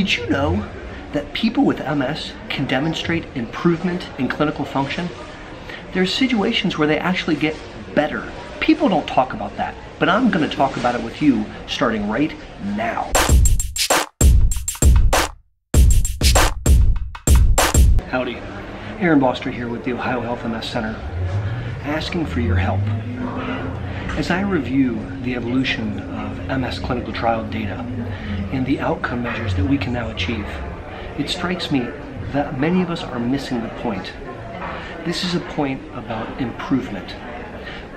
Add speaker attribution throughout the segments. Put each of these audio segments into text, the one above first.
Speaker 1: Did you know that people with MS can demonstrate improvement in clinical function? There's situations where they actually get better. People don't talk about that, but I'm going to talk about it with you starting right now. Howdy, Aaron Boster here with the Ohio Health MS Center, asking for your help. As I review the evolution of MS clinical trial data and the outcome measures that we can now achieve, it strikes me that many of us are missing the point. This is a point about improvement.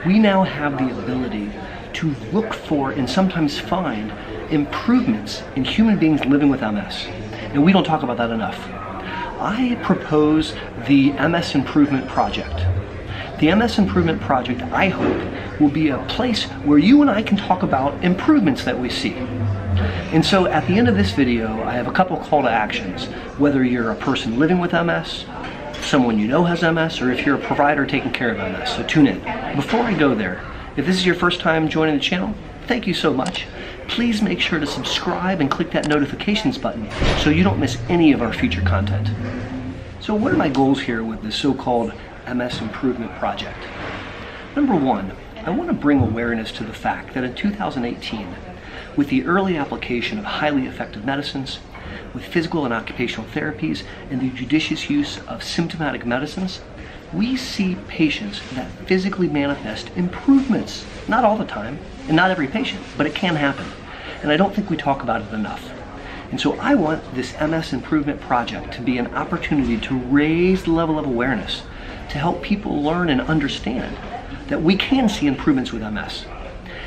Speaker 1: We now have the ability to look for and sometimes find improvements in human beings living with MS, and we don't talk about that enough. I propose the MS Improvement Project. The MS Improvement Project, I hope, will be a place where you and I can talk about improvements that we see. And so at the end of this video, I have a couple call to actions. Whether you're a person living with MS, someone you know has MS, or if you're a provider taking care of MS, so tune in. Before I go there, if this is your first time joining the channel, thank you so much. Please make sure to subscribe and click that notifications button so you don't miss any of our future content. So what are my goals here with this so-called MS Improvement Project? Number one, I want to bring awareness to the fact that in 2018, with the early application of highly effective medicines, with physical and occupational therapies, and the judicious use of symptomatic medicines, we see patients that physically manifest improvements. Not all the time, and not every patient, but it can happen. And I don't think we talk about it enough. And so I want this MS Improvement Project to be an opportunity to raise the level of awareness, to help people learn and understand that we can see improvements with MS.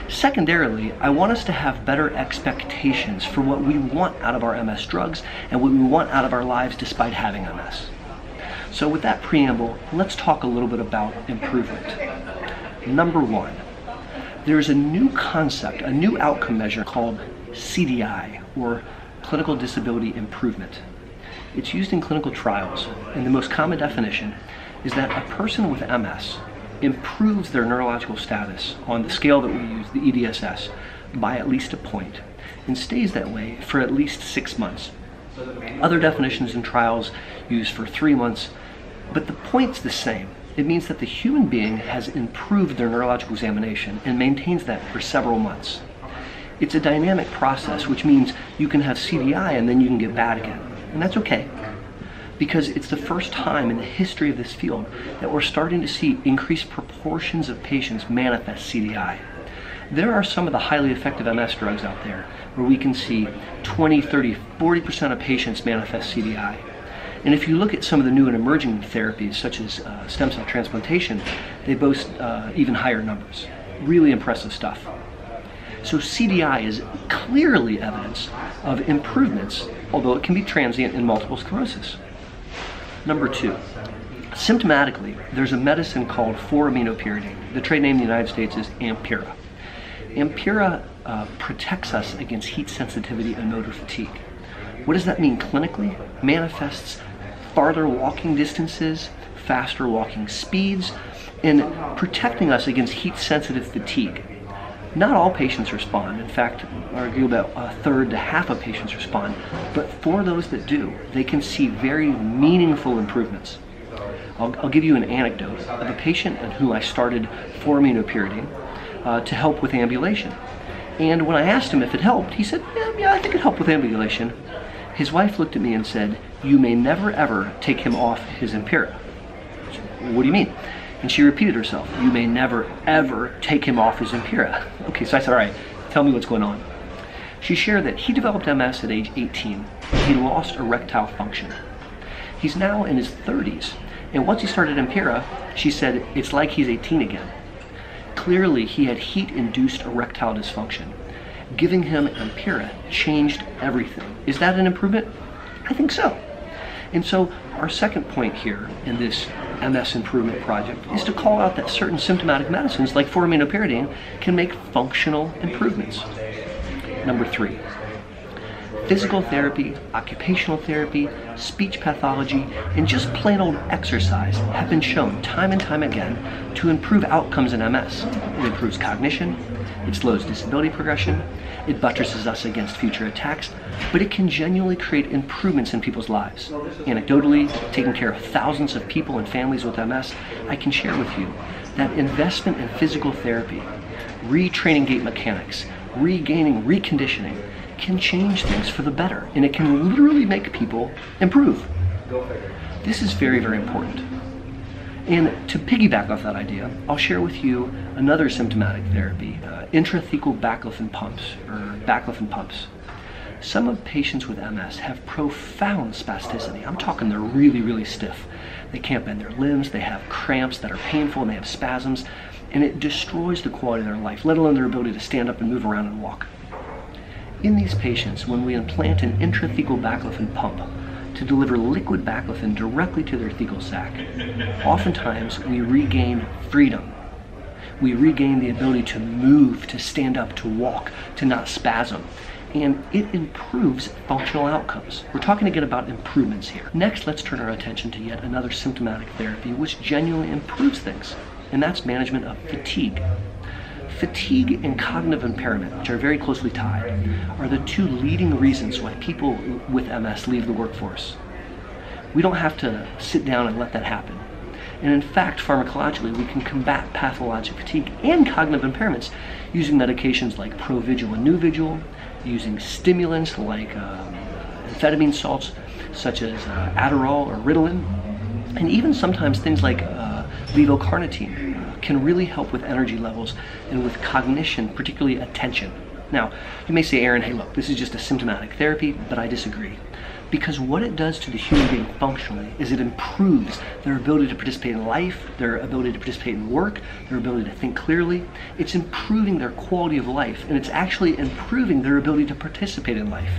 Speaker 1: Secondarily, I want us to have better expectations for what we want out of our MS drugs and what we want out of our lives despite having MS. So with that preamble, let's talk a little bit about improvement. Number one, there's a new concept, a new outcome measure called CDI, or Clinical Disability Improvement. It's used in clinical trials, and the most common definition is that a person with MS improves their neurological status on the scale that we use, the EDSS, by at least a point, and stays that way for at least 6 months. Other definitions in trials use for 3 months, but the point's the same. It means that the human being has improved their neurological examination and maintains that for several months. It's a dynamic process, which means you can have CDI and then you can get bad again, and that's okay, because it's the first time in the history of this field that we're starting to see increased proportions of patients manifest CDI. There are some of the highly effective MS drugs out there where we can see 20, 30, 40% of patients manifest CDI. And if you look at some of the new and emerging therapies, such as stem cell transplantation, they boast even higher numbers. Really impressive stuff. So CDI is clearly evidence of improvements, although it can be transient in multiple sclerosis. Number two, symptomatically, there's a medicine called 4-aminopyridine. The trade name in the United States is Ampyra. Ampyra protects us against heat sensitivity and motor fatigue. What does that mean clinically? Manifests farther walking distances, faster walking speeds, and protecting us against heat-sensitive fatigue. Not all patients respond. In fact, arguably about a third to half of patients respond. But for those that do, they can see very meaningful improvements. I'll give you an anecdote of a patient in whom I started 4-aminopyridine to help with ambulation. And when I asked him if it helped, he said, yeah, I think it helped with ambulation. His wife looked at me and said, "You may never ever take him off his Ampyra." What do you mean? And she repeated herself, "You may never ever take him off his Ampyra." Okay, so I said, all right, tell me what's going on. She shared that he developed MS at age 18. He lost erectile function. He's now in his 30s, and once he started Ampyra, she said, it's like he's 18 again. Clearly, he had heat-induced erectile dysfunction. Giving him Ampyra changed everything. Is that an improvement? I think so. And so our second point here in this MS Improvement Project is to call out that certain symptomatic medicines like 4-aminopyridine can make functional improvements. Number three, physical therapy, occupational therapy, speech pathology, and just plain old exercise have been shown time and time again to improve outcomes in MS. It improves cognition, It slows disability progression, it buttresses us against future attacks, but it can genuinely create improvements in people's lives. Anecdotally, taking care of thousands of people and families with MS, I can share with you that investment in physical therapy, retraining gait mechanics, regaining, reconditioning, can change things for the better, and it can literally make people improve. This is very, very important. And to piggyback off that idea, I'll share with you another symptomatic therapy, intrathecal baclofen pumps. Some of patients with MS have profound spasticity. I'm talking they're really, really stiff. They can't bend their limbs, they have cramps that are painful, and they have spasms, and it destroys the quality of their life, let alone their ability to stand up and move around and walk. In these patients, when we implant an intrathecal baclofen pump to deliver liquid baclofen directly to their thecal sac, oftentimes we regain freedom. We regain the ability to move, to stand up, to walk, to not spasm. And it improves functional outcomes. We're talking again about improvements here. Next, let's turn our attention to yet another symptomatic therapy which genuinely improves things, and that's management of fatigue. Fatigue and cognitive impairment, which are very closely tied, are the two leading reasons why people with MS leave the workforce. We don't have to sit down and let that happen. And in fact, pharmacologically, we can combat pathologic fatigue and cognitive impairments using medications like Provigil and Nuvigil, using stimulants like amphetamine salts such as Adderall or Ritalin, and even sometimes things like levocarnitine can really help with energy levels and with cognition, particularly attention. Now, you may say, Aaron, hey look, this is just a symptomatic therapy, but I disagree. Because what it does to the human being functionally is it improves their ability to participate in life, their ability to participate in work, their ability to think clearly. It's improving their quality of life, and it's actually improving their ability to participate in life.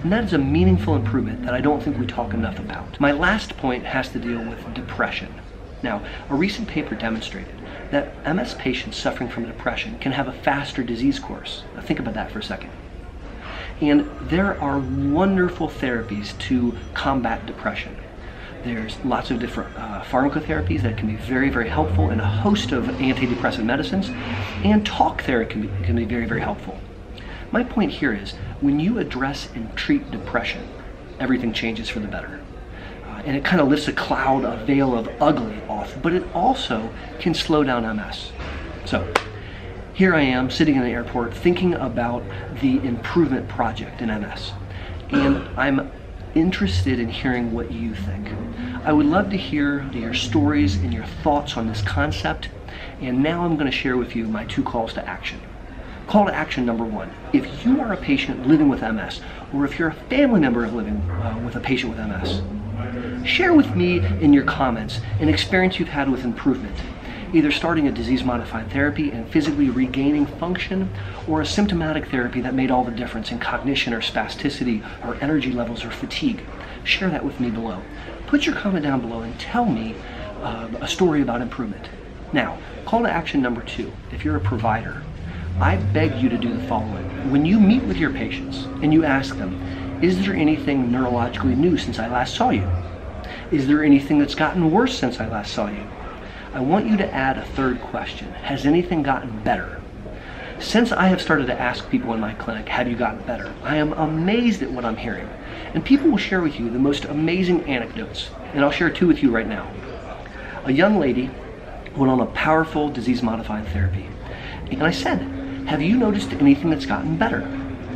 Speaker 1: And that is a meaningful improvement that I don't think we talk enough about. My last point has to deal with depression. Now, a recent paper demonstrated that MS patients suffering from depression can have a faster disease course. Now think about that for a second. And there are wonderful therapies to combat depression. There's lots of different pharmacotherapies that can be very, very helpful, and a host of antidepressant medicines, and talk therapy can be very, very helpful. My point here is, when you address and treat depression, everything changes for the better. And it kind of lifts a veil of ugly off, but it also can slow down MS. So here I am sitting in the airport thinking about the improvement project in MS, and I'm interested in hearing what you think. I would love to hear your stories and your thoughts on this concept, and now I'm going to share with you my 2 calls to action. Call to action number 1, if you are a patient living with MS, or if you're a family member living with a patient with MS, share with me in your comments an experience you've had with improvement, either starting a disease-modifying therapy and physically regaining function, or a symptomatic therapy that made all the difference in cognition or spasticity or energy levels or fatigue. Share that with me below. Put your comment down below and tell me a story about improvement. Now, call to action number 2, if you're a provider, I beg you to do the following. When you meet with your patients and you ask them, is there anything neurologically new since I last saw you? Is there anything that's gotten worse since I last saw you? I want you to add a 3rd question. Has anything gotten better? Since I have started to ask people in my clinic, have you gotten better? I am amazed at what I'm hearing. And people will share with you the most amazing anecdotes. And I'll share 2 with you right now. A young lady went on a powerful disease-modifying therapy. And I said, have you noticed anything that's gotten better?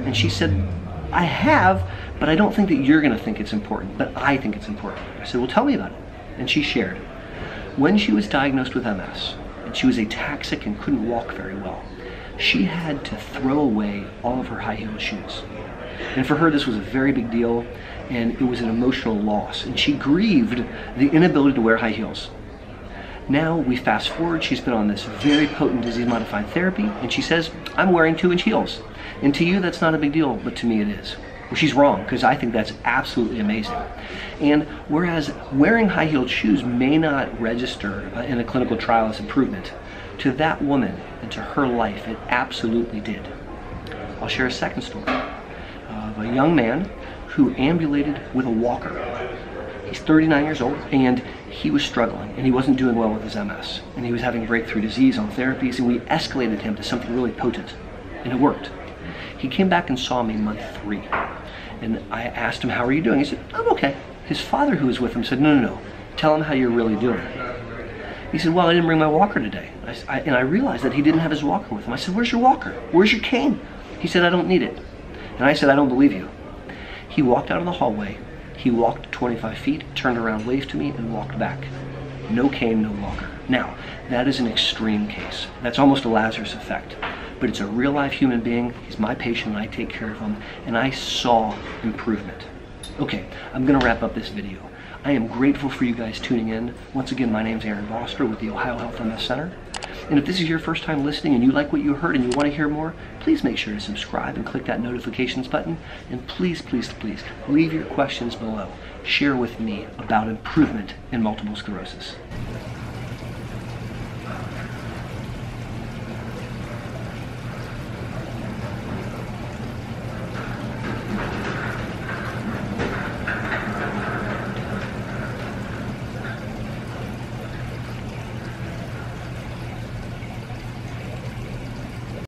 Speaker 1: And she said, I have, but I don't think that you're going to think it's important, but I think it's important. I said, well, tell me about it. And she shared. When she was diagnosed with MS, and she was ataxic and couldn't walk very well, she had to throw away all of her high-heel shoes. And for her, this was a very big deal, and it was an emotional loss. And she grieved the inability to wear high heels. Now we fast forward, she's been on this very potent disease-modifying therapy, and she says, I'm wearing 2-inch heels. And to you, that's not a big deal, but to me it is. Well, she's wrong, because I think that's absolutely amazing. And whereas wearing high-heeled shoes may not register in a clinical trial as improvement, to that woman and to her life, it absolutely did. I'll share a 2nd story of a young man who ambulated with a walker. He's 39 years old, and he was struggling, and he wasn't doing well with his MS, and he was having breakthrough disease on therapies, and we escalated him to something really potent. and it worked. He came back and saw me month 3, and I asked him, how are you doing? He said, I'm okay. His father, who was with him, said, no, tell him how you're really doing. He said, well, I didn't bring my walker today. And I realized that he didn't have his walker with him. I said, where's your walker? Where's your cane? He said, I don't need it. And I said, I don't believe you. He walked out of the hallway. He walked 25 feet, turned around, waved to me, and walked back. No cane, no walker. Now, that is an extreme case. That's almost a Lazarus effect. But it's a real life human being. He's my patient, and I take care of him. And I saw improvement. Okay, I'm going to wrap up this video. I am grateful for you guys tuning in. Once again, my name is Boster with the Ohio Health MS Center. And if this is your first time listening and you like what you heard and you want to hear more, please make sure to subscribe and click that notifications button. And please, please, please leave your questions below. Share with me about improvement in multiple sclerosis.